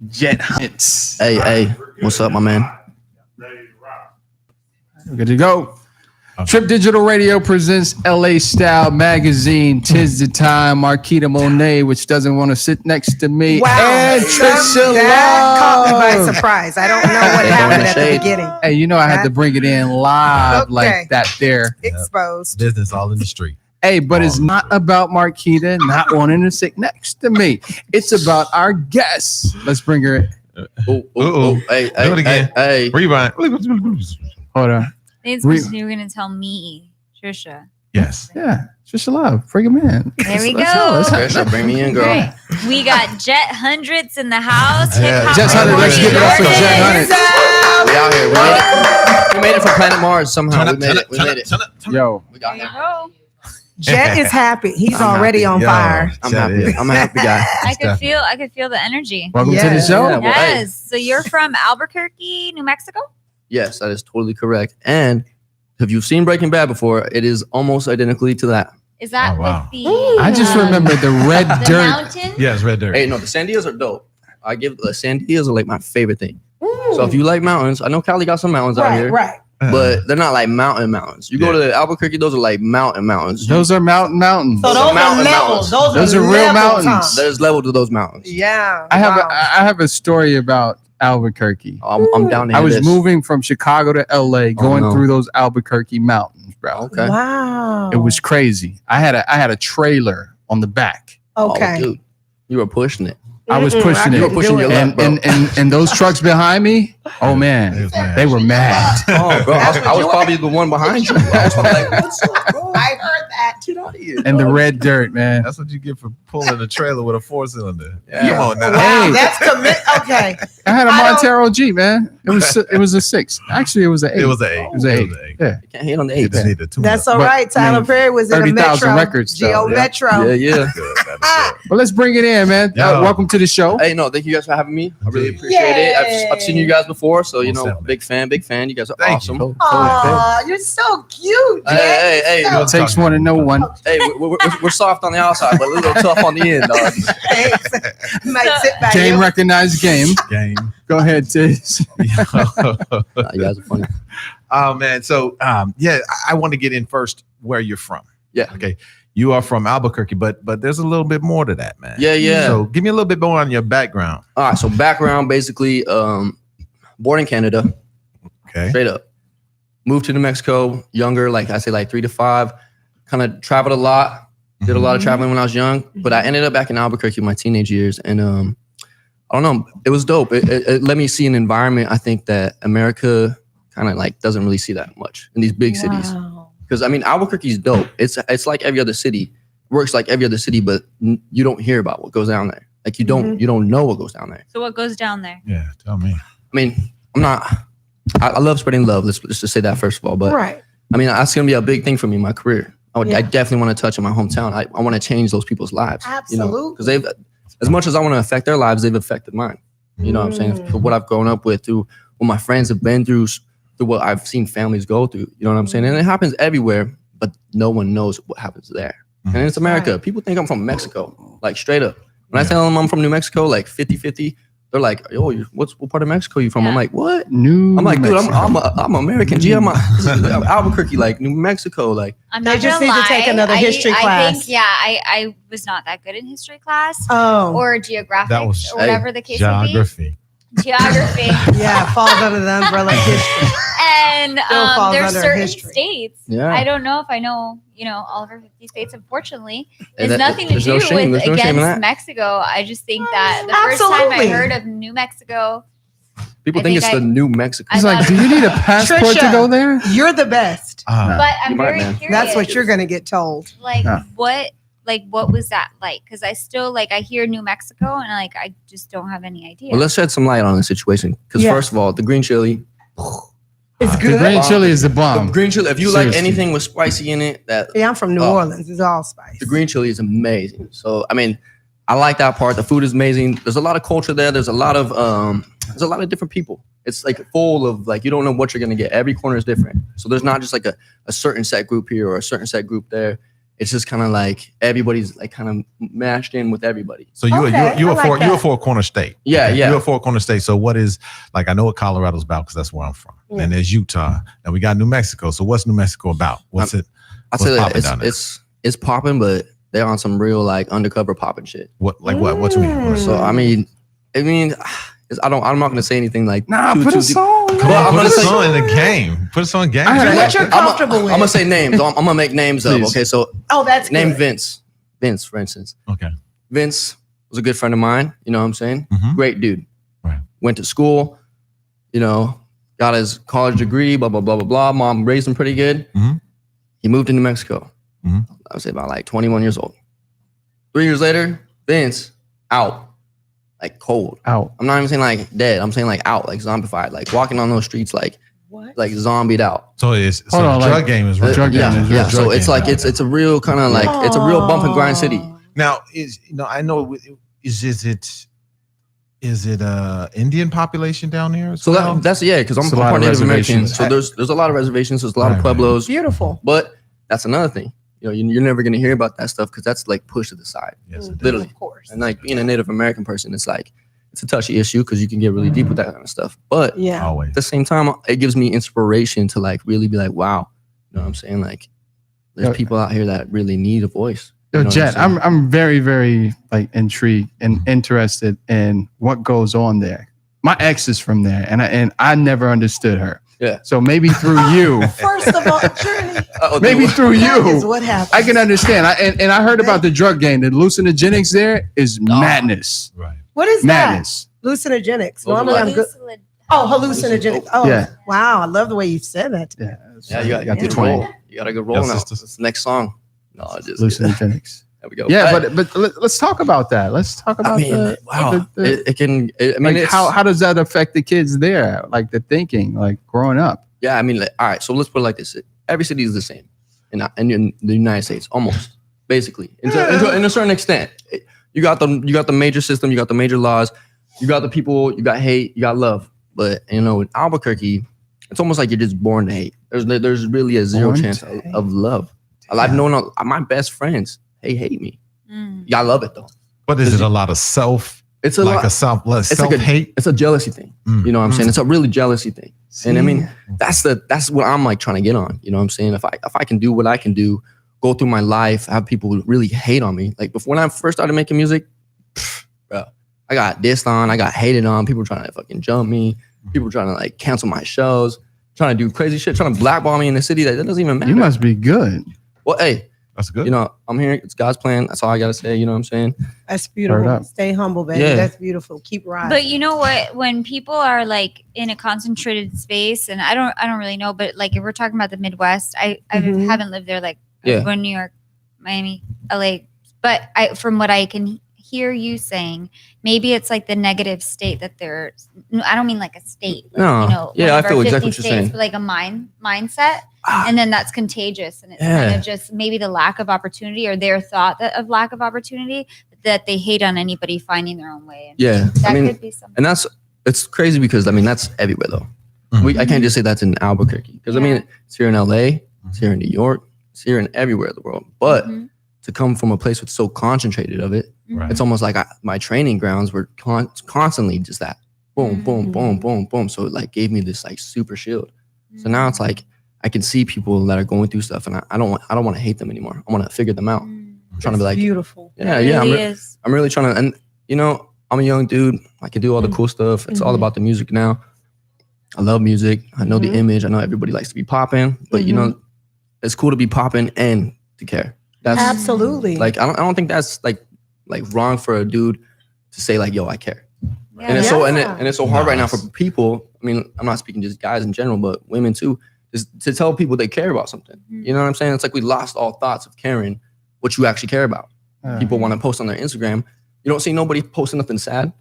Jet Hunts. Hey, what's up, my man? Good to go. Trip Digital Radio presents LA Style Magazine. Tis the time. Marquita Monet, which doesn't want to sit next to me. Wow. And Trisha That caught me by Love. surprise. I don't know what happened at the beginning. Hey, you know I had to bring it in live Okay. like that there. Exposed. Business all in the street. Hey, but it's not about Marquita not wanting to sit next to me. It's about our guests. Let's bring her in. Hey, Do it again. Hey. Rewind. Hold on. It's because you were going to tell me, Trisha. Yes. Yeah, Trisha Love. Bring him in. There we Let's go. Trisha, bring me in, girl. Right. We got Jet Hundreds in the house. Yeah. Hip-hop Jet Hundred, let's give it up for Jet Hundred. We out here. We made it from planet Mars somehow. We made it. Yo. We got There you it. go. Jet is happy. He's I'm already happy. on fire. I'm happy. I'm a happy guy. I could feel the energy. Welcome to the Yeah. show. Yeah, well, hey. Yes. So you're from Albuquerque, New Mexico? Yes, that is totally correct. And if you've seen Breaking Bad before, it is almost identically to that. Is that Oh, wow. with the I just remember the red the dirt. mountain? Yes, red dirt. Hey, no, the sandias are dope. I give the sandias are like my favorite thing. So if you like mountains, I know Cali got some mountains out here, Right. but they're not like mountains. You go to Albuquerque, those are like mountains. Those are mountains. So Those are those are mountain levels. mountains. Those are real level mountains. times. There's level to those mountains. Yeah. I have Wow. I have a story about Albuquerque. I'm down to I hear was this. moving from Chicago to LA, going no. through those Albuquerque mountains, bro. Okay. Wow. It was crazy. I had a trailer on the back. okay. Oh, dude, you were pushing it. I was Mm-mm, pushing I it. You were pushing your and, left, bro. and those trucks behind me, oh man, they were mad. Oh, bro, I was probably the one behind you. I was probably like, what's up, bro? I heard that. Get out of here. And the red dirt, man. That's what you get for pulling a trailer with a 4-cylinder. Yeah. Come on now. Wow, Hey. that's commit. Okay. I had a I don't- Montero G, man. It was a 6. Actually, it was an 8. It was an 8. It was an 8. Yeah. You can't hate on the You eight. just need to tune That's up. all But, right. I Tyler mean, Perry was in the 30,000 Metro. records, though. Geo Yeah. Metro. Yeah. That's good. That is Well, let's bring it in, man. Yeah. Welcome to the show. Hey, no, thank you guys for having me. I really Yay. appreciate it. I've seen you guys before, so you Most know, definitely. big fan. You guys are Thank awesome. you. Aw, you're so cute. Hey, hey, So- It takes one to know one. Hey, we're soft on the outside, but a little tough on the end, dog. Thanks. Might sit back Game here. recognized game. game. Go ahead, Tiz. Nah, you guys are funny. Oh man. So I want to get in first where you're from. Yeah. Okay. You are from Albuquerque, but there's a little bit more to that, man. Yeah. So give me a little bit more on your background. All right, so background, basically, born in Canada, Okay. straight up. Moved to New Mexico, younger, like I say, like 3 to 5. Kind of traveled a lot. Did a lot of traveling when I was young, but I ended up back in Albuquerque in my teenage years, and I don't know, it was dope. It let me see an environment I think that America kind of like doesn't really see that much in these big cities. Wow. Because I mean, Albuquerque's dope. It's like every other city, works like every other city, but you don't hear about what goes down there. Like you don't know what goes down there. So what goes down there? Yeah. Tell me. I mean, I love spreading love. Let's just say that first of all. But Right. I mean, that's gonna be a big thing for me in my career. I Yeah. definitely want to touch in my hometown. I want to change those people's lives. Absolutely. Because they've, as much as I want to affect their lives, they've affected mine. You know what I'm saying? For what I've grown up with, through what my friends have been through what I've seen families go through. You know what I'm saying? And it happens everywhere, but no one knows what happens there. And it's America. Right. People think I'm from Mexico, like straight up. When I tell them I'm from New Mexico, like 50-50, they're like, "Oh, what part of Mexico you from?" Yeah. I'm like, "What?" New I'm like, "Dude, Mexico. I'm American. G, I'm Albuquerque, like New Mexico, like." I'm They not just gonna need to take lie. another history I class. think, I was not that good in history class Oh. or geographic That was- or whatever the case may Geography. be. Geography. Yeah, falls under the umbrella of history. And Still falls there's under certain history. states. Yeah. I don't know if I know, all of our 50 states, unfortunately. And There's nothing to there's do no shame. with There's no shame in against that. Mexico. I just think that the first time I Absolutely. heard of New Mexico, People I think think it's I- the New Mexico. He's I like, thought- do you need a passport to Trisha. go there? You're the best. but I'm You might, very man. curious. That's what you're going to get told. Like Yeah. what was that like? Because I still I hear New Mexico and I just don't have any idea. Well, let's shed some light on the situation. Because Yeah. first of all, the green chili. It's The good. green chili is the The bomb. green chili. If you like Seriously. anything with spicy in it, that Yeah, I'm from New Oh. Orleans. It's all spice. the green chili is amazing. So I mean, I like that part. The food is amazing. There's a lot of culture there. There's a lot of different people. It's like full of like you don't know what you're gonna get. Every corner is different. So there's not just like a certain set group here or a certain set group there. it's just kind of like everybody's like kind of mashed in with everybody. So you Okay, you I a like four you a that. Four Corner State. Yeah, Okay, yeah. You're a Four Corner State. So what is like? I know what Colorado's about because that's where I'm from. Yeah. And there's Utah, and we got New Mexico. So what's New Mexico about? What's it? I'd What's say that popping down there? it's popping, but they're on some real like undercover popping shit. What like what? What you mean? So I mean, I'm not gonna say anything like Nah, too put a deep. song. Come Well, on, I'm put gonna a say- song in the game. Put a song in the game. I heard Do what you're comfortable I'm with. gonna say names. I'm gonna make names up. Please. Okay, so Oh, that's name good. Vince. Vince, for instance. Okay. Vince was a good friend of mine. You know what I'm saying? Mhm. Great dude. Right. Went to school. You know, got his college degree. Blah blah blah blah blah. Mom raised him pretty good. Mhm. He moved to New Mexico. Mhm. I would say about like 21 years old. 3 years later, Vince out, like cold. Out. I'm not even saying like dead. I'm saying like out, like zombified, like walking on those streets, like What? zombied out. So it's Hold on, the drug like- game is real. drug game yeah, is yeah. real. So Drug it's game. like it's a real kind of like it's a real bump and grind city. Now I know is it Indian population down there? As So well? that's because I'm It's a lot part of Native American. reservations. So there's a lot of reservations. There's a lot of Right, pueblos. Beautiful. But that's another thing. You know, you're never gonna hear about that stuff because that's like pushed to the side. Yes, it does. Literally. Of course. And like being a Native American person, it's like it's a touchy issue because you can get really deep with that kind of stuff. But Yeah. Always. at the same time, it gives me inspiration to like really be like, wow, you know what I'm saying? Like, there's Yeah. people out here that really need a voice. Yo, You know what Jet, I'm saying? I'm very, very like intrigued and interested in what goes on there. My ex is from there, and I never understood her. Yeah. So maybe through you, First of all, Journey, maybe through that is you, what happened. I can understand. And I heard about the drug game. The hallucinogenics there is madness. Right. What is Madness. that? Hallucinogenics. Those are Normally, like- I'm good. Oh, hallucinogenic. Oh, Yeah. Wow. I love the way you said that. Yeah. Yeah, you got got the good twang. roll. You got a good roll Yes, now. sisters. This next song. No, just Hallucinogenics. there we go. Yeah, Hey, but let's talk about that. Let's talk about I mean, wow. It can. I mean, like it's, how does that affect the kids there? Like the thinking, like growing up. Yeah, I mean, like, all right. So let's put it like this: every city is the same in the United States, almost basically, in a certain extent. You got the major system, you got the major laws, you got the people, you got hate, you got love. But you know, in Albuquerque, it's almost like you're just born to hate. There's really a zero Born chance to of love. I've known my best friends. They hate me. Mm. Yeah, I love it though. But is it a lot of self, It's a like lot. a self It's like hate? It's a jealousy thing. You know what I'm saying? It's a really jealousy thing. And I mean, that's what I'm like trying to get on. You know what I'm saying? If I can do what I can do, go through my life, have people really hate on me. Like before when I first started making music, bro, I got dissed on, I got hated on. People trying to fucking jump me. People trying to like cancel my shows, trying to do crazy shit, trying to blackball me in the city that doesn't even matter. You must be good. Well, hey, That's good. you know, I'm here. It's God's plan. That's all I gotta say. You know what I'm saying? That's Word beautiful. up. Stay humble, baby. Yeah. That's beautiful. Keep riding. But you know what? When people are like in a concentrated space, and I don't really know, but like if we're talking about the Midwest, I Mhm. haven't lived there. Like Yeah. I've gone to New York, Miami, LA, but from what I can hear you saying, maybe it's like the negative state that they're. I don't mean like a state. Like, No. you know, Yeah, one I of our feel exactly 50 what you're states, saying. but like a mindset. Ah. And then that's contagious, and it's Yeah. kind of just maybe the lack of opportunity or their thought of lack of opportunity that they hate on anybody finding their own way. And Yeah. that I mean, could be something. and it's crazy because I mean that's everywhere though. Mhm. I can't just say that's in Albuquerque because I mean Yeah. it's here in LA, it's here in New York, it's here in everywhere in the world. But Mhm. to come from a place with so concentrated of it, Right. it's almost like my training grounds were constantly just that boom, boom, Mm-hmm. boom, boom, boom. So it like gave me this like super shield. So now it's like I can see people that are going through stuff, and I don't want to hate them anymore. I want to figure them out. I'm trying to be like, beautiful. yeah, It yeah. really is. I'm really trying to, and you know, I'm a young dude. I can do all the cool stuff. It's all Mhm. about the music now. I love music. I know Mhm. the image. I know everybody likes to be popping, but you know, it's cool to be popping and to care. That's Absolutely. like I don't think that's like wrong for a dude to say like, yo, I care. And it's so and it's so hard right now for people. I mean, I'm not speaking just guys in general, but women too, is to tell people they care about something. You know what I'm saying? It's like we lost all thoughts of caring what you actually care about. People want to post on their Instagram. You don't see nobody posting nothing sad.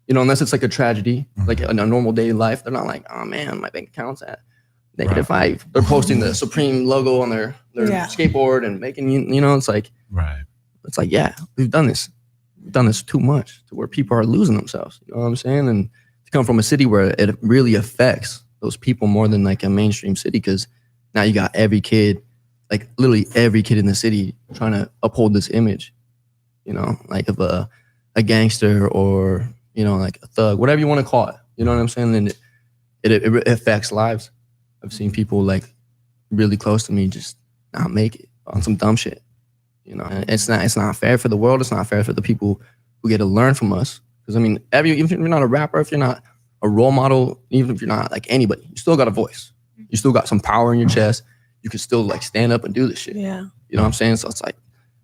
You know, unless it's like a tragedy, like in a normal daily life. They're not like, oh man, my bank account's at -5. They're posting the Supreme logo on their Yeah. skateboard and making you know, it's like yeah, we've done this. We've done this too much to where people are losing themselves. You know what I'm saying? And to come from a city where it really affects those people more than like a mainstream city, because now you got every kid like literally every kid in the city trying to uphold this image, you know, like of a gangster or, you know, like a thug, whatever you want to call it. You know what I'm saying? And it affects lives. I've seen people like really close to me just not make it on some dumb shit. You know, and it's not fair for the world. It's not fair for the people who get to learn from us. Because I mean, even if you're not a rapper, if you're not a role model, even if you're not like anybody, you still got a voice. You still got some power in your chest. You can still like stand up and do this shit. Yeah. You know what I'm saying? So it's like,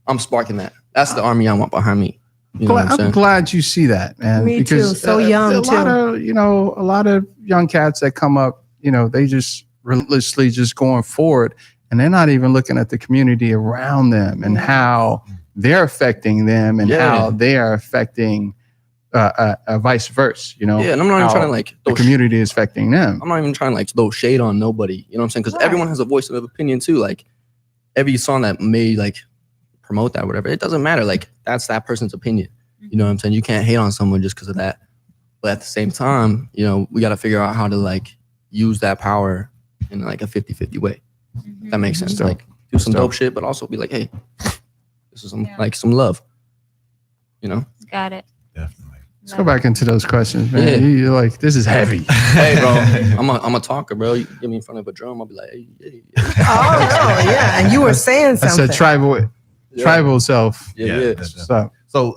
I'm sparking that. That's the army I want behind me. You know what I'm I'm saying? glad you see that, man. Me too. So young, a lot of young cats that come up, you know, they just relentlessly just going forward, and they're not even looking at the community around them and how they're affecting them and how they are affecting vice versa. You know, Yeah, and I'm not even trying to like the community is affecting them. I'm not even trying to like throw shade on nobody. You know what I'm saying? Because everyone has a voice of opinion too. Like every song that may like promote that, whatever, it doesn't matter. Like that's that person's opinion. You know what I'm saying? You can't hate on someone just because of that. But at the same time, you know, we got to figure out how to like use that power in like a 50-50 way. If that makes sense. Dope. Like do some dope shit, but also be like, hey, this is some like some love. You know? Got it. Definitely. Let's go back into those questions, man. Yeah. You're like, this is heavy. Hey, bro, I'm a talker, bro. You get me in front of a drum, I'll be like, hey. Oh, no, yeah. And you were saying That's something. a tribal self. Yeah. So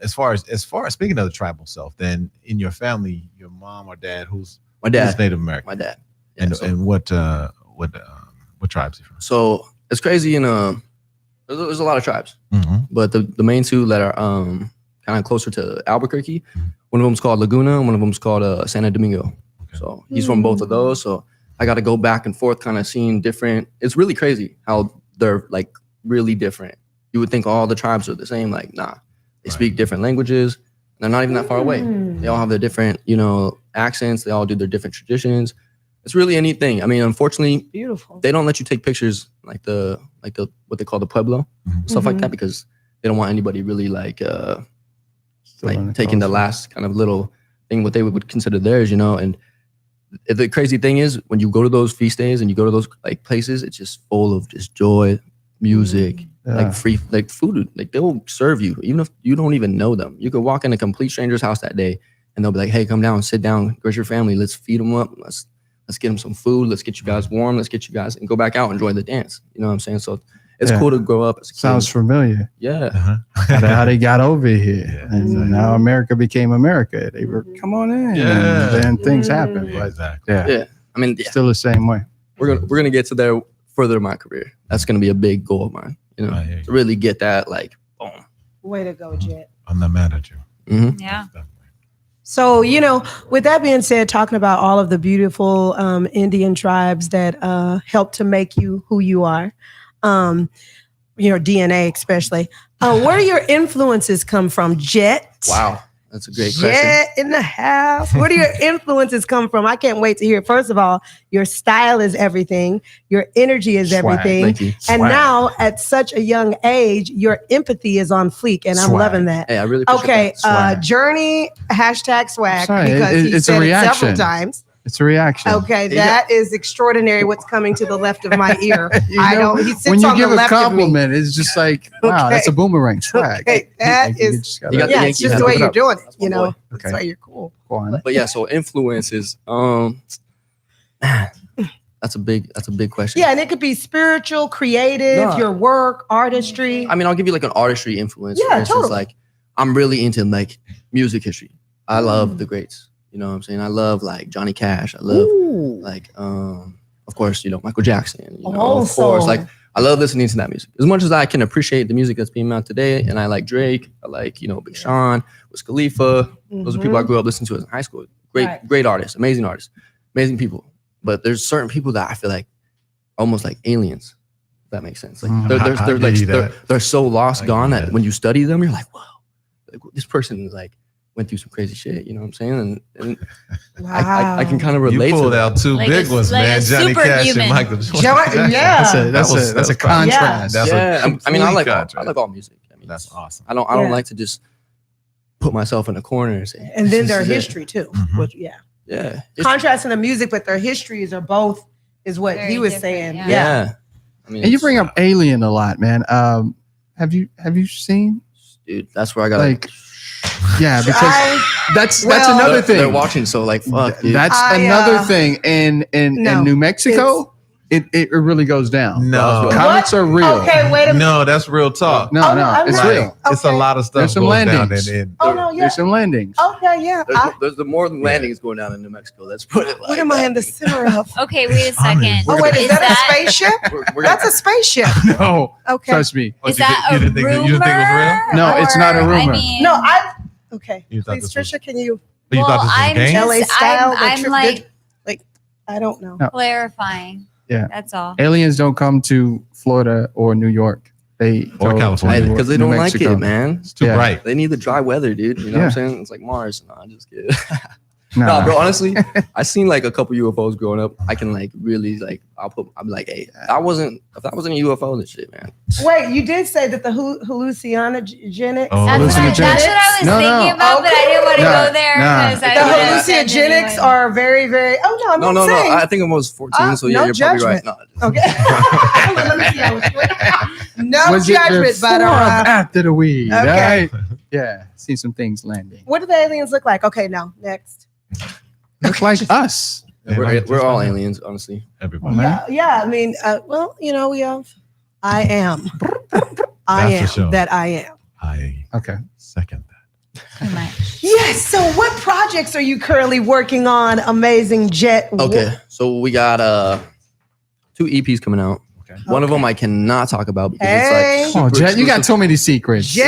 as far as speaking of the tribal self, then in your family, your mom or dad, who's My dad. who's Native American? My dad. Yeah, And what tribes is he from? So it's crazy in there's a lot of tribes, Mm-hmm. but the main two that are kind of closer to Albuquerque, one of them's called Laguna, and one of them's called Santo Domingo. So he's from both of those. So I got to go back and forth, kind of seeing different. It's really crazy how they're like really different. You would think all the tribes are the same. Like, nah, they speak different languages. They're not even that far away. They all have their different, you know, accents. They all do their different traditions. It's really a neat thing. I mean, unfortunately, Beautiful. they don't let you take pictures like the what they call the Pueblo, stuff like that, because they don't want anybody really like taking the last kind of little thing what they would consider theirs, you know. And the crazy thing is when you go to those feast days and you go to those like places, it's just full of just joy, music, like free, like food. Like they'll serve you even if you don't even know them. You could walk in a complete stranger's house that day and they'll be like, hey, come down, sit down, where's your family? Let's feed them up. Let's get them some food. Let's get you guys warm. Let's get you guys and go back out and enjoy the dance. You know what I'm saying? So it's cool to grow up as a kid. sounds familiar. Yeah. How they got over here, and now America became America. They were come on in, and then things happen. But Exactly. Yeah. I mean, still the same way. we're gonna get to there further in my career. That's gonna be a big goal of mine. You know, I hear you. to really get that like boom. Way to go, Jet. I'm not mad at you. Mm-hmm. Yeah. So, you know, with that being said, talking about all of the beautiful Indian tribes that help to make you who you are, your DNA especially, where do your influences come from, Jet? Wow, that's a great question. Jet in the house. Where do your influences come from? I can't wait to hear it. First of all, your style is everything. Your energy is everything. Thank you. And Swag. now, at such a young age, your empathy is on fleek, and I'm Swag. loving that. Hey, I really appreciate Okay, that. Swag. Journey #swag Sorry, because he it's a said it several reaction. times. It's a reaction. Okay, that is extraordinary. What's coming to the left of my ear? You I know, don't. He sits when you on give the a left of me. compliment, it's just like, wow, Okay. that's a boomerang swag. Okay, that You is. just gotta You got the Yeah, Yankee it's just hat. the way Look it you're up. doing it. That's my You know, boy. that's Okay. why you're cool. go on. But yeah, so influences. That's a big question. Yeah, and it could be spiritual, creative, No. your work, artistry. I mean, I'll give you like an artistry influence. Yeah, For instance, totally. like I'm really into like music history. I love the greats. You know what I'm saying? I love like Johnny Cash. I love like of course, you know, Michael Jackson. You know, of course. Like I love listening to that music. As much as I can appreciate the music that's being out today, and I like Drake, I like, you know, Big Sean, Wiz Khalifa. Those are people I grew up listening to in high school. Great artists, amazing people. But there's certain people that I feel like almost like aliens. If that makes sense. Like they're so lost, gone that when you study them, you're like, wow, like, this person like went through some crazy shit. You know what I'm saying? And Wow. I can kind of You relate to pulled that. out two Like big a- ones, like a man. Johnny Cash and superhuman. Michael Jackson. Yeah. That's a contrast. That's Yeah, I mean, I like contrast. all music. I mean, That's awesome. I don't like to just put myself in a corner and say. And then this their is it. history too. Mhm. Which, yeah. Yeah. Contrasting the music, but their histories are both, is what Very he was different, saying. yeah. Yeah. I mean, And you bring up Alien a lot, man. Have you seen? dude, that's where I got Like, yeah, because that's well, another thing. They're watching, so like, fuck, dude. That's another thing. In No, New Mexico, it really goes down. No. Comics are real. Okay, wait a minute. No, that's real talk. No, Oh, no, I'm it's not- real. It's a Okay. lot of stuff There's some goes down landings. in Oh no, yeah. There's some landings. Okay, yeah. There's the more landings going down in New Mexico. Let's put it like What am I that. in the center of? Okay, wait a second. Oh wait, is Is that a that- spaceship? We're That's a spaceship. No, Okay. trust me. Is that a you didn't think rumor? you didn't think it was real? No, it's not a Or, I rumor. mean, No, okay. You thought Please, this was- Trisha, can you? You thought this was I'm game? LA just, style, the I'm trip like did- I don't know. No. clarifying. Yeah. That's all. Aliens don't come to Florida or New York. They Or go to California. New- because they New don't like Mexico. it, man. It's too Yeah. bright. They need the dry weather, dude. You know what Yeah. I'm saying? It's like Mars. No, I'm just kidding. Nah. No, bro. Honestly, I seen like a couple UFOs growing up. I can like really like. I'm like, hey, if that wasn't a UFO, this shit, man. Wait, you did say that the hallucinogenics. Oh, That's what I was hallucinogenics. No, no. thinking about, but I didn't want to No, go there no. because The I would have offended hallucinogenics anyone. are very, very. Oh no, I'm No, not no, no. saying. I think it was 14. So yeah, no you're probably right. judgment. No, Okay. Let me see. I was quick. No Was it judgment, but before or after the weed? Okay. Right? Yeah, seen some things landing. what do the aliens look like? Okay, now next. Look like us. we're all aliens, honestly. Everybody. Man. Yeah. I mean, well, we have. I am. I That's for am sure. that I am. I Okay. second that. Too much. Yes. So, what projects are you currently working on? Amazing Jet. Okay, so we got 2 EPs coming out. Okay. One of them I cannot talk about because Hey. it's like Oh, super Jet, you got exclusive. so many secrets. Jet.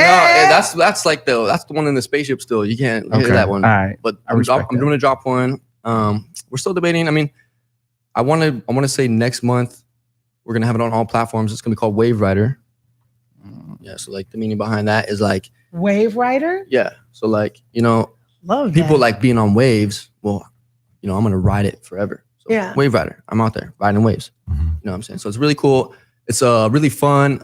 No, that's like that's the one in the spaceship still. You can't hear that one. All right. But I I'm respect that. doing a drop one. We're still debating. I mean, I want to say next month we're gonna have it on all platforms. It's gonna be called Wave Rider. Yeah, so like the meaning behind that is like, Wave Rider. yeah, so like Love people that. like being on waves. Well, I'm gonna ride it forever. So Yeah. Wave Rider. I'm out there riding waves. Mhm. You know what I'm saying? So it's really cool. It's really fun.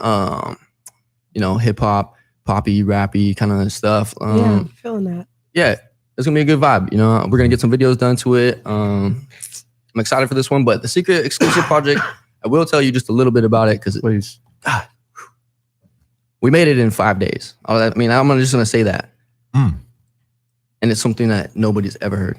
Hip hop, poppy, rappy kind of stuff. Yeah, I'm feeling that. Yeah, it's gonna be a good vibe. We're gonna get some videos done to it. I'm excited for this one, but the secret exclusive project, I will tell you just a little bit about it because Please. we made it in 5 days. I'm just gonna say that, Mm. and it's something that nobody's ever heard,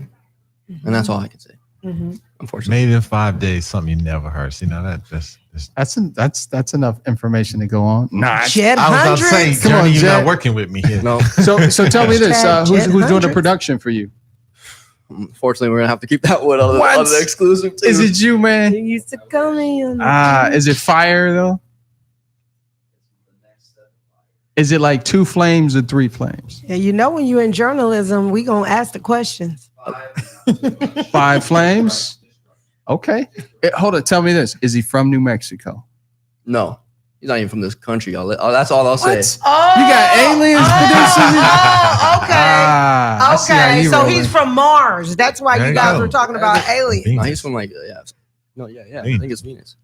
and that's all I can say. Mm-hmm. Unfortunately, Made in 5 days, something you never heard. See, now That's enough information to go on. Nah. Jet I was about to say, hundreds. Come on, Journey, you're Jet. not working with me here. no. So tell me this: Hashtag who's Jet doing the hundreds. production for you? Unfortunately, we're gonna have to keep that one on the, What? on the exclusive. Too. Is it you, man? You used to come in. Is it fire though? Is it like 2 flames or 3 flames? Yeah, when you're in journalism, we gonna ask the questions. 5 flames? Okay. Hold on. Tell me this: is he from New Mexico? No, he's not even from this country. That's all I'll say. Oh, You got aliens producing it? Oh, okay. I see how Okay, you so rolling. he's from Mars. That's why There you you guys go. were talking about aliens. No, he's from like I Venus. think it's Venus.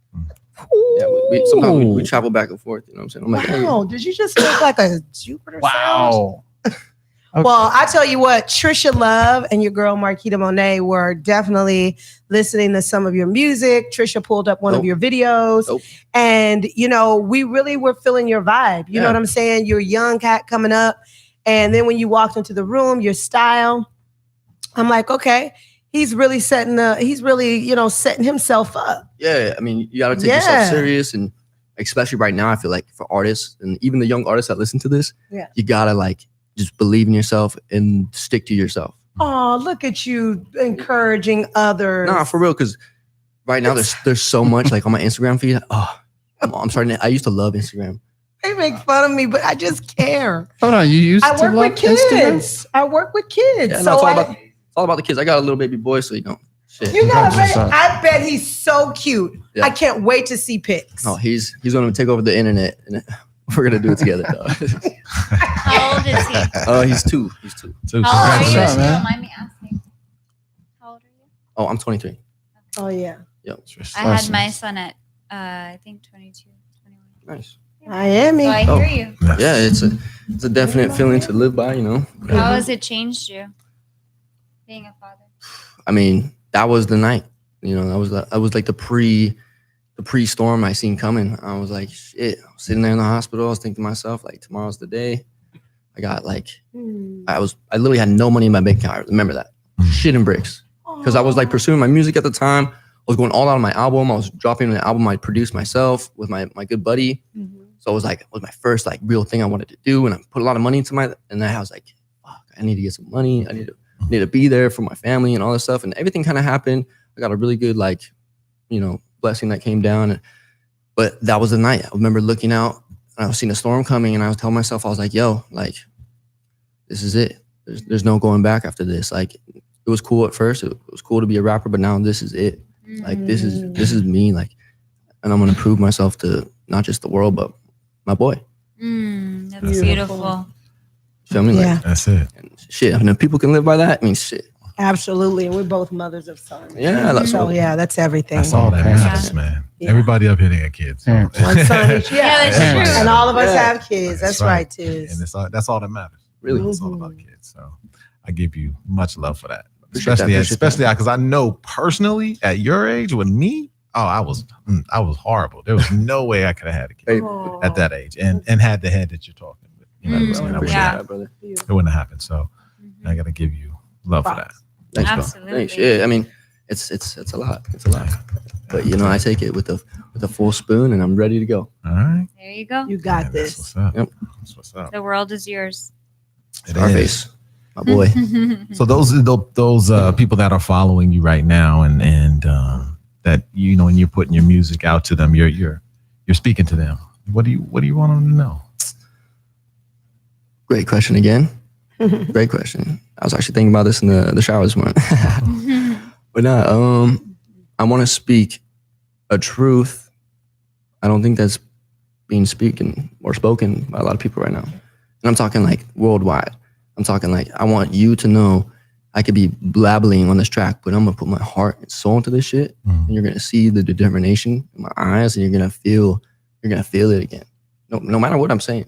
Yeah, sometimes we travel back and forth. You know what I'm saying? I'm like, hey, Wow, did you just make like a Jupiter sound? Wow. Well, I tell you what, Trisha Love and your girl Marquita Monet were definitely listening to some of your music. Trisha pulled up one of Dope. your videos, Dope. and we really were feeling your vibe. You know Yeah. what I'm saying? You're a young cat coming up, and then when you walked into the room, your style, I'm like, okay, he's really setting himself up. yeah. I mean, you got to take Yeah. yourself serious, and especially right now, I feel like for artists and even the young artists that listen to this, Yeah. you gotta like just believe in yourself and stick to yourself. Oh, look at you encouraging others. Nah, for real, because right now there's so much like on my Instagram feed. Oh, I'm starting. I used to love Instagram. They make fun of me, but I just care. Hold on. You used I to work love with kids. I work with kids. Yeah, no, so it's all about the kids. I got a little baby boy, so shit. you got a That's baby. what's up. I bet he's so cute. Yeah. I can't wait to see pics. Oh, he's gonna take over the internet, and we're gonna do it together. Dog. How old is he? He's 2. He's 2. So, How old are you? Congrats, If you man. don't mind me asking. How old are you? Oh, I'm 23. Oh yeah, I had my son at I think 22, 21. Nice. Miami. So I Oh. hear you. Yeah, it's a definite feeling to live by. How has it changed you being a father? I mean, that was the night. That was like the the pre-storm I seen coming. I was like, shit. I was sitting there in the hospital. I was thinking to myself, like, tomorrow's the day. I got like, I literally had no money in my bank account. I remember that. Shit and bricks. Because I was like pursuing my music at the time. I was going all out on my album. I was dropping an album I produced myself with my good buddy. So it was like, it was my first like real thing I wanted to do. And I put a lot of money into and then I was like, fuck, I need to get some money. I need to be there for my family and all this stuff. And everything kind of happened. I got a really good, like, you know, blessing that came down. But that was the night. I remember looking out and I was seeing a storm coming and I was telling myself, I was like, yo, like, this is it. There's no going back after this. Like, it was cool at first. It was cool to be a rapper, but now this is it. Like, this is me. Like, and I'm going to prove myself to not just the world, but my boy. That's beautiful. Feel me? Yeah. Like, That's it. and shit. I mean, if people can live by that, I mean, shit. Absolutely. And we're both mothers of sons. Yeah. So yeah, that's everything. That's all that matters, man. Yeah. Everybody up here, they got kids. Yeah. One son each. Yeah, that's true. And all of us Yeah. have kids. That's right, Tiz. And that's all that matters. Really. It's all about kids. So I give you much love for that. Appreciate that, Especially because I know personally at your age with me, I was horrible. There was no way I could have had a kid at that age and had the head that you're talking with. You know what I'm saying? I Appreciate Yeah. that, brother. it wouldn't have happened. So I got to give you love for that. Thanks, bro. Absolutely. Thanks. Yeah. I mean, it's a lot. It's a lot. But you know, I take it with a full spoon and I'm ready to go. All right. There you go. You got Man, this. That's what's up. Yep. That's what's up. The world is yours. It is. Scarface, my boy. So those people that are following you right now and that, you know, when you're putting your music out to them, you're speaking to them. What do you want them to know? Great question again. Great question. I was actually thinking about this in the shower this morning. But no, I want to speak a truth. I don't think that's being spoken by a lot of people right now. And I'm talking like worldwide. I'm talking like, I want you to know I could be blabbling on this track, but I'm going to put my heart and soul into this shit. And you're going to see the determination in my eyes and you're going to feel it again. No matter what I'm saying.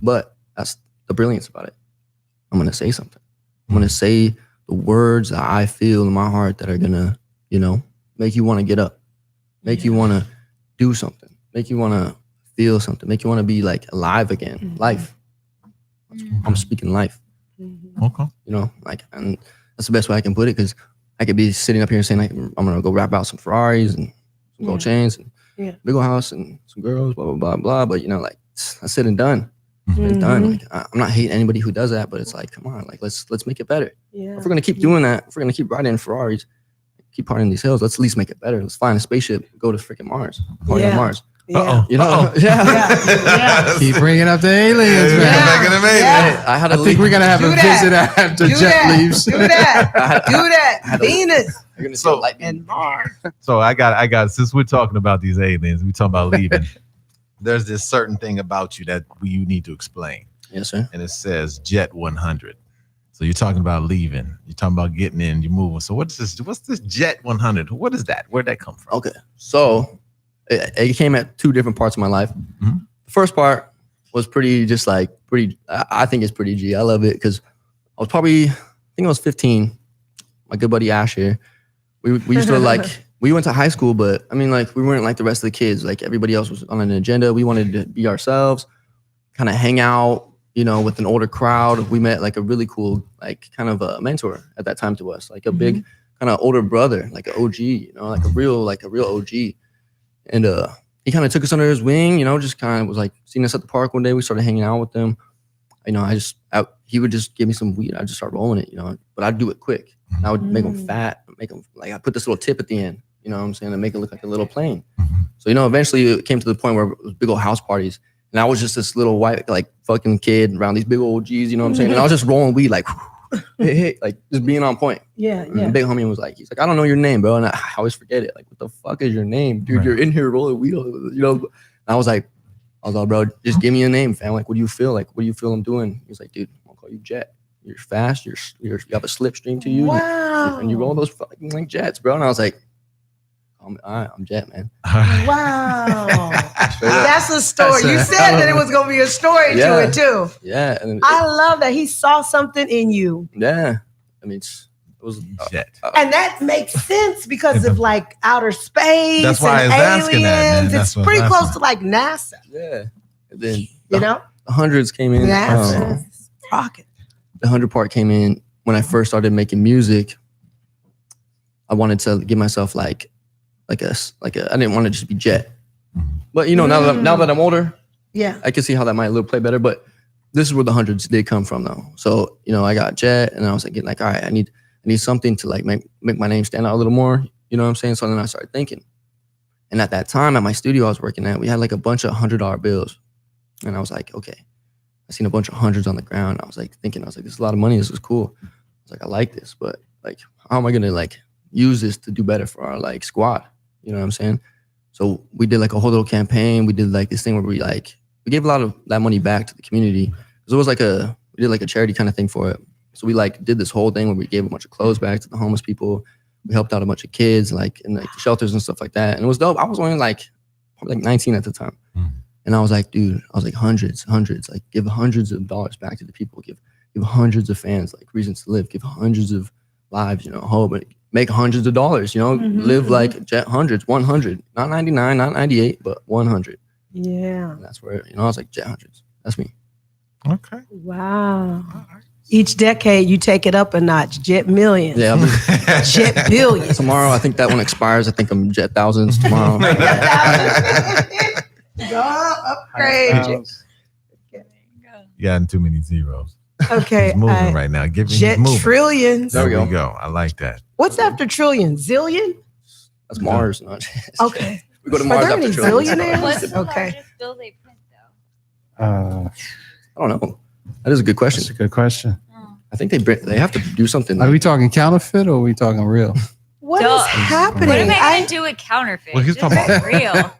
But that's the brilliance about it. I'm going to say something. I'm going to say the words that I feel in my heart that are going to, you know, make you want to get up, make you want to do something, make you want to feel something, make you want to be like alive again. Life. I'm speaking life. Okay. You know, like, and that's the best way I can put it, because I could be sitting up here and saying, like, I'm going to go rap out some Ferraris and some gold chains and big old house and some girls, blah, blah, blah, blah. But, you know, like, that's said and done. It's done. Like, I'm not hating anybody who does that, but it's like, come on, like, let's make it better. If we're gonna keep doing that, if we're gonna keep riding in Ferraris, keep partying these hills, let's at least make it better. Let's find a spaceship, go to freaking Mars, party on Mars. You know, Keep bringing up the aliens, man. Making it amazing. Hey, I think we're gonna have a visit after Jet leaves. Do that. Venus You're gonna see So- lightning. and Mars. So I got, since we're talking about these aliens, we talking about leaving. There's this certain thing about you that you need to explain. Yes, sir. And it says Jet 100. So you're talking about leaving. You're talking about getting in, you're moving. So what's this Jet 100? What is that? Where'd that come from? Okay, so it came at two different parts of my life. The first part was pretty. I think it's pretty G. I love it because I was probably, I think I was 15. My good buddy Ash here. We used to like. We went to high school, but I mean, like, we weren't like the rest of the kids. Like, everybody else was on an agenda. We wanted to be ourselves, kind of hang out, you know, with an older crowd. We met like a really cool, like, kind of a mentor at that time to us, like a big kind of older brother, like an OG, you know, like a real OG. And he kind of took us under his wing, you know, just kind of was like, seeing us at the park one day. We started hanging out with him. You know, he would just give me some weed. I'd just start rolling it, you know, but I'd do it quick. And I would make him fat, make him, like, I put this little tip at the end. You know what I'm saying? To make it look like a little plane. So, you know, eventually it came to the point where it was big old house parties. And I was just this little white, like, fucking kid around these big old G's, you know what I'm saying? And I was just rolling weed, like, hey, like, just being on point. And the big homie was like, he's like, I don't know your name, bro. And I always forget it. Like, what the fuck is your name? Dude, you're in here rolling weed, you know? And I was like, bro, just give me a name, fam. Like, what do you feel? Like, what do you feel I'm doing? He was like, dude, I'll call you Jet. You're fast. You have a slipstream to you. Wow. And you roll those fucking, like, jets, bro. And I was like, I'm Jet, man. Wow. That's a story. You said that it was going to be a story to it, too. Yeah. And I love that. He saw something in you. yeah. I mean, It was Jet. And that makes sense because of like outer space. That's why and I was asking that, man. aliens. That's It's what I was pretty close asking. to like NASA. yeah. And then You know, the hundreds came in. NASA. Rocket. The 100 part came in when I first started making music. I wanted to give myself like a I didn't want to just be Jet. But now that I'm older, Yeah. I can see how that might play better. But this is where the hundreds did come from, though. So I got Jet, and I was like, all right, I need something to like make my name stand out a little more. You know what I'm saying? So then I started thinking, and at that time at my studio I was working at, we had like a bunch of $100 bills, and I was like, okay, I seen a bunch of hundreds on the ground. I was like, this is a lot of money. This is cool. I was like, I like this, but like, how am I gonna like use this to do better for our like squad? You know what I'm saying? So we did like a whole little campaign. We did like this thing where we gave a lot of that money back to the community. Because it was like we did like a charity kind of thing for it. So we like did this whole thing where we gave a bunch of clothes back to the homeless people. We helped out a bunch of kids like in like the shelters and stuff like that. And it was dope. I was only probably 19 at the time. And I was like, dude, hundreds, like give hundreds of dollars back to the people, give hundreds of fans like reasons to live, give hundreds of lives, hope, and make hundreds of dollars, live like Jet hundreds, 100, not 99, not 98, but 100. Yeah. And that's where, I was like Jet hundreds. That's me. Okay. Wow. Each decade you take it up a notch. Jet millions. Yeah. Jet billions. Tomorrow, I think that one expires. I think I'm Jet thousands tomorrow. Upgrade. You got too many zeros. Okay. He's moving right now. Jet trillions. There There we we go. I like that. What's after trillion? Zillion? That's Mars. Not Okay. We go to Are Mars there after any trillions. zillionaires? What's the Okay. largest bill they print though? I don't know. That is a good question. That's a good question. I think they have to do something. Are we talking counterfeit or are we talking real? What Duh. is happening? What am I I- gonna do with counterfeit? Well, he's Just talking about- real.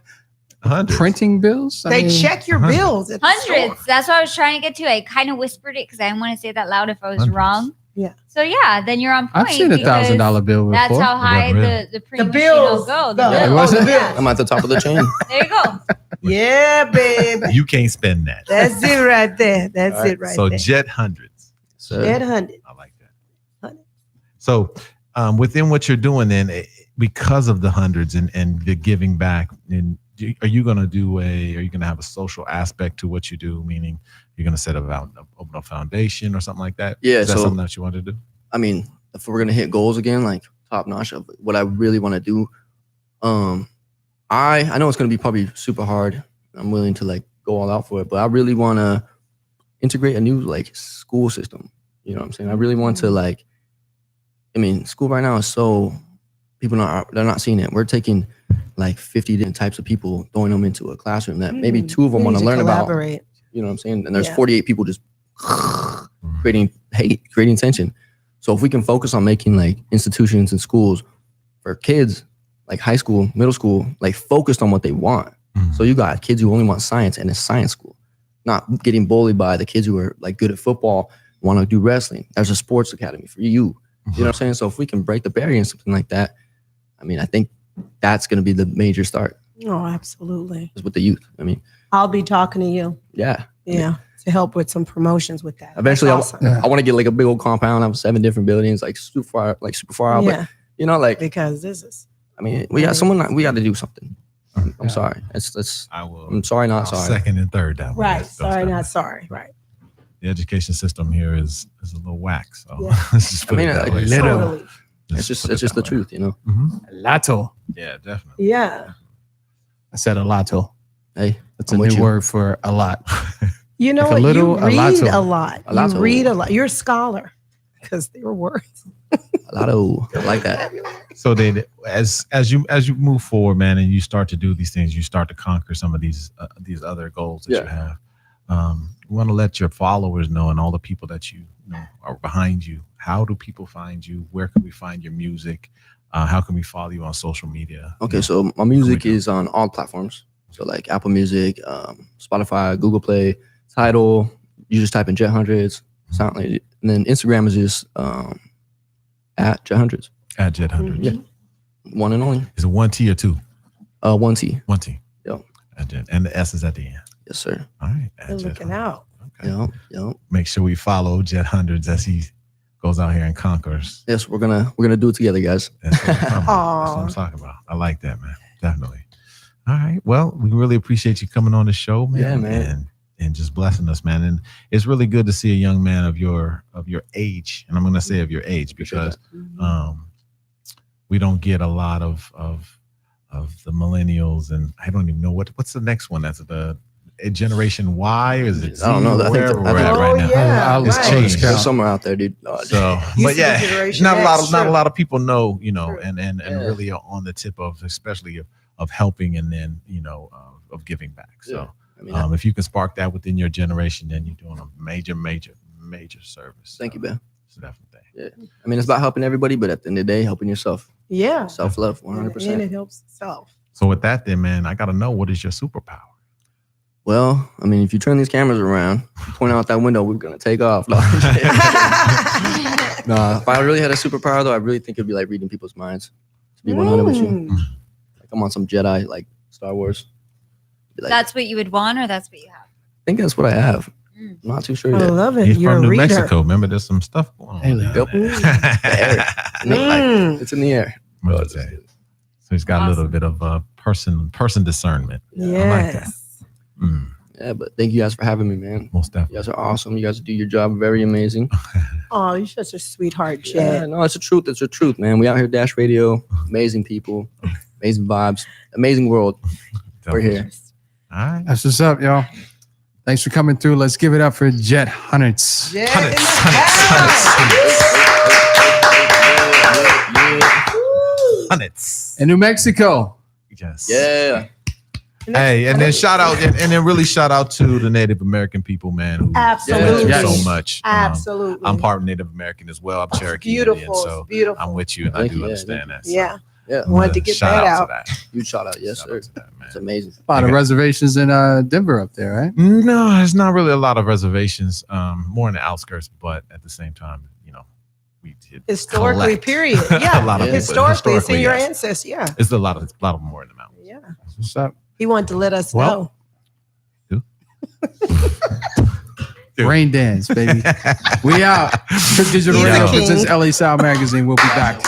Hundreds. Printing bills? I They mean, check your bills. At the Hundreds. store. That's what I was trying to get to. I kind of whispered it because I didn't want to say it that loud if I was Hundreds. wrong. Yeah. So yeah, then you're on point. I've seen $1,000 bill before. That's how high Yeah, the premium bills will go. go. Yeah, bill. was it? Yeah. I'm at the top of the chain. There you go. Yeah, baby. You can't spend that. That's it right there. That's it right So there. Jet hundreds. So Jet 100. I like that. Hundred. So within what you're doing then, because of the hundreds and the giving back, and are you going to have a social aspect to what you do? Meaning you're going to open a foundation or something like that? Yeah, Is that so- something that you want to do? I mean, if we're gonna hit goals again, like top notch of what I really want to do, I know it's gonna be probably super hard. I'm willing to like go all out for it, but I really want to integrate a new like school system. You know what I'm saying? I really want to like. I mean, school right now is so they're not seeing it. We're taking like 50 different types of people, throwing them into a classroom that maybe two of them We want need to learn about. collaborate. You know what I'm saying? And there's Yeah. 48 people just creating hate, creating tension. So if we can focus on making like institutions and schools for kids, like high school, middle school, like focused on what they want. So you got kids who only want science and it's science school, not getting bullied by the kids who are like good at football, want to do wrestling. There's a sports academy for you. You know what I'm saying? So if we can break the barrier and something like that, I mean, I think that's going to be the major start Oh, absolutely. is with the youth. I mean, I'll be talking to you. yeah. Yeah. To help with some promotions with that. Eventually, That's awesome. Yeah. I want to get like a big old compound. I have 7 different buildings, like super far out. Yeah. But you know, like Because this is I mean, we got to do something. I'm sorry. I will. I'm sorry, not I'll sorry. second and third that one. right. That's Sorry, that not one. sorry. Right. The education system here is a little whack. So Yeah. let's just I put mean, it that like, way. little. Totally. It's just the truth, you know. Lato. Yeah, definitely. Yeah. I said a lato. Hey, That's I'm a with new you. word for a lot. You know Like a what? little, You a read lotto. a lot. A lotto. You read a lot. You're a scholar because they were words. A lot of I like that. So then, as you move forward, man, and you start to do these things, you start to conquer some of these other goals that you have. We want to let your followers know and all the people that you know are behind you. How do people find you? Where can we find your music? How can we follow you on social media? Okay, so my music is on all platforms. So like Apple Music, Spotify, Google Play, Tidal. You just type in Jet Hundreds, and then Instagram is just at Jet Hundreds. At Jet 100. Yeah, one and only. Is it 1 T or 2? 1 T. 1 T. Yep. At Jet. And the S is at the end. Yes, sir. All right. At They're Jet looking 100. out. Okay. Yep. Make sure we follow Jet Hundreds as he goes out here and conquers. Yes, we're gonna do it together, guys. That's what I'm talking about. I like that, man. Definitely. All right. Well, we really appreciate you coming on the show, man. Yeah, man. And just blessing us, man. And it's really good to see a young man of your age, and I'm going to say of your age, because we don't get a lot of the millennials, and I don't even know what's the next one. That's the Generation Y, or is it Z? I don't know. I think Wherever we're at Oh, right now. yeah, It's right. changed. There's somewhere out there, dude. So, You but see the yeah, Generation not X, a true. lot of people know, you know, True. and really are on the tip of, especially of helping, and then of giving back. So, I mean, if you can spark that within your generation, then you're doing a major service. thank you, man. It's a definite thing. Yeah. I mean, it's about helping everybody, but at the end of the day, helping yourself. Yeah. Self-love, And 100%. it helps self. So with that, then, man, I got to know, what is your superpower? Well, I mean, if you turn these cameras around, point out that window, we're gonna take off. No, if I really had a superpower, though, I really think it'd be like reading people's minds. To be 100 with you, like I'm on some Jedi, like Star Wars. Be like, That's what you would want, or that's what you have? I think that's what I have. Mm. I'm not too sure I yet. love it. He's You're from a New reader. Mexico. Remember, there's some stuff going on. Hey, down yep. there. It's in the air. What would say? So he's got a little bit of person discernment. Yes. Mm, Yeah, but thank you guys for having me, man. most You definitely. guys are awesome. You guys do your job very amazing. Oh, you're such a sweetheart, Yeah, Chet. no, it's the truth. It's the truth, man. We out here, Dash Radio. Amazing people, amazing vibes, amazing world. We're here. All right. That's what's up, y'all. Thanks for coming through. Let's give it up for Jet Hunnits Jet Hunnits, in the Hunnits. in New Mexico. Yes. Yeah. Hey, and then and then really shout out to the Native American people, man. Who Absolutely. support you so much. Absolutely. I'm part Native American as well. I'm Cherokee beautiful. Indian, so Beautiful. I'm with you, and I Thank do you. Yeah, understand that. So Yeah. Yeah. I'm Wanted gonna to get shout that to out. that. Huge shout out. Yes, Shout sir. out to that, man. It's amazing. A lot of Okay. reservations in Denver up there, right? No, there's not really a lot of reservations. More in the outskirts, but at the same time, we did Historically, collect period. Yeah. a lot of people. Historically, it's in your yes. ancestors. Yeah. It's a lot of more in the mountains. Yeah. That's what's up. He wanted to let us Well, know. Dude. Rain dance, baby. We out. Trip Digital Yeah. Radio presents LA Style Magazine. We'll be back.